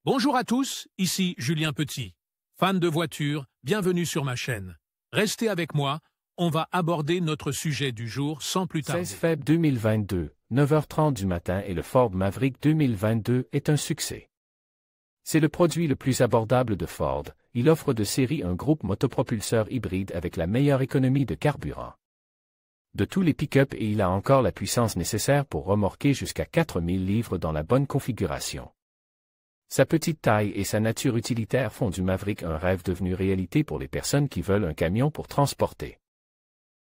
Bonjour à tous, ici Julien Petit. Fan de voitures, bienvenue sur ma chaîne. Restez avec moi, on va aborder notre sujet du jour sans plus tarder. 16 février 2022, 9h30 du matin et le Ford Maverick 2022 est un succès. C'est le produit le plus abordable de Ford, il offre de série un groupe motopropulseur hybride avec la meilleure économie de carburant. De tous les pick-up et il a encore la puissance nécessaire pour remorquer jusqu'à 4000 livres dans la bonne configuration. Sa petite taille et sa nature utilitaire font du Maverick un rêve devenu réalité pour les personnes qui veulent un camion pour transporter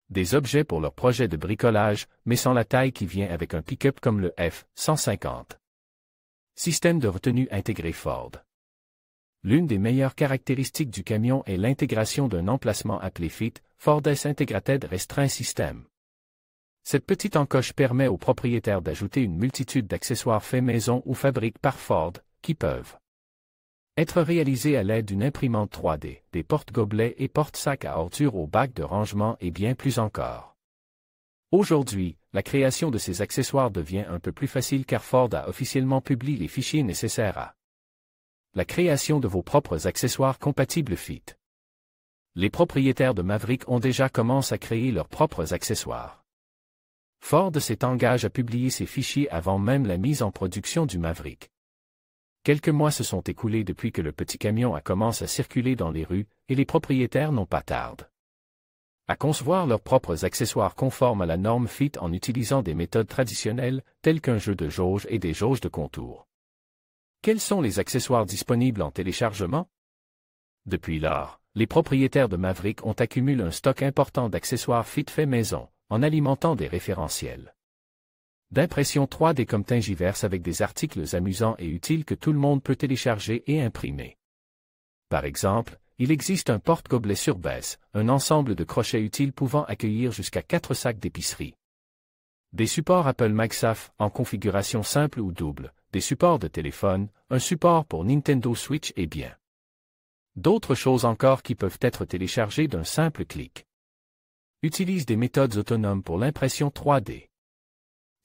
des objets pour leur projet de bricolage, mais sans la taille qui vient avec un pick-up comme le F-150. Système de retenue intégré Ford. L'une des meilleures caractéristiques du camion est l'intégration d'un emplacement appelé FIT, Ford S-Integrated Restreint System. Cette petite encoche permet aux propriétaires d'ajouter une multitude d'accessoires faits maison ou fabriqués par Ford, qui peuvent être réalisés à l'aide d'une imprimante 3D, des porte-gobelets et porte-sacs à ordures au bac de rangement et bien plus encore. Aujourd'hui, la création de ces accessoires devient un peu plus facile car Ford a officiellement publié les fichiers nécessaires à la création de vos propres accessoires compatibles FIT. Les propriétaires de Maverick ont déjà commencé à créer leurs propres accessoires. Ford s'engage à publier ces fichiers avant même la mise en production du Maverick. Quelques mois se sont écoulés depuis que le petit camion a commencé à circuler dans les rues, et les propriétaires n'ont pas tardé à concevoir leurs propres accessoires conformes à la norme FIT en utilisant des méthodes traditionnelles, telles qu'un jeu de jauges et des jauges de contours. Quels sont les accessoires disponibles en téléchargement? Depuis lors, les propriétaires de Maverick ont accumulé un stock important d'accessoires FIT faits maison, en alimentant des référentiels d'impression 3D comme Thingiverse avec des articles amusants et utiles que tout le monde peut télécharger et imprimer. Par exemple, il existe un porte-gobelet sur baisse, un ensemble de crochets utiles pouvant accueillir jusqu'à 4 sacs d'épicerie. Des supports Apple MagSafe en configuration simple ou double, des supports de téléphone, un support pour Nintendo Switch et bien d'autres choses encore qui peuvent être téléchargées d'un simple clic. Utilise des méthodes autonomes pour l'impression 3D.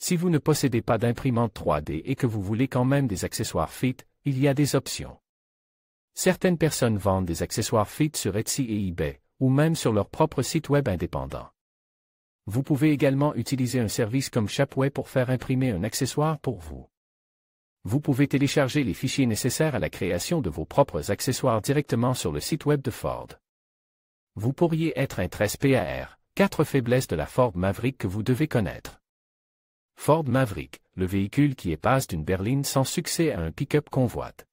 Si vous ne possédez pas d'imprimante 3D et que vous voulez quand même des accessoires FIT, il y a des options. Certaines personnes vendent des accessoires FIT sur Etsy et eBay, ou même sur leur propre site web indépendant. Vous pouvez également utiliser un service comme Shapway pour faire imprimer un accessoire pour vous. Vous pouvez télécharger les fichiers nécessaires à la création de vos propres accessoires directement sur le site web de Ford. Vous pourriez être un 13 PAR, 4 faiblesses de la Ford Maverick que vous devez connaître. Ford Maverick, le véhicule qui passe d'une berline sans succès à un pick-up convoite.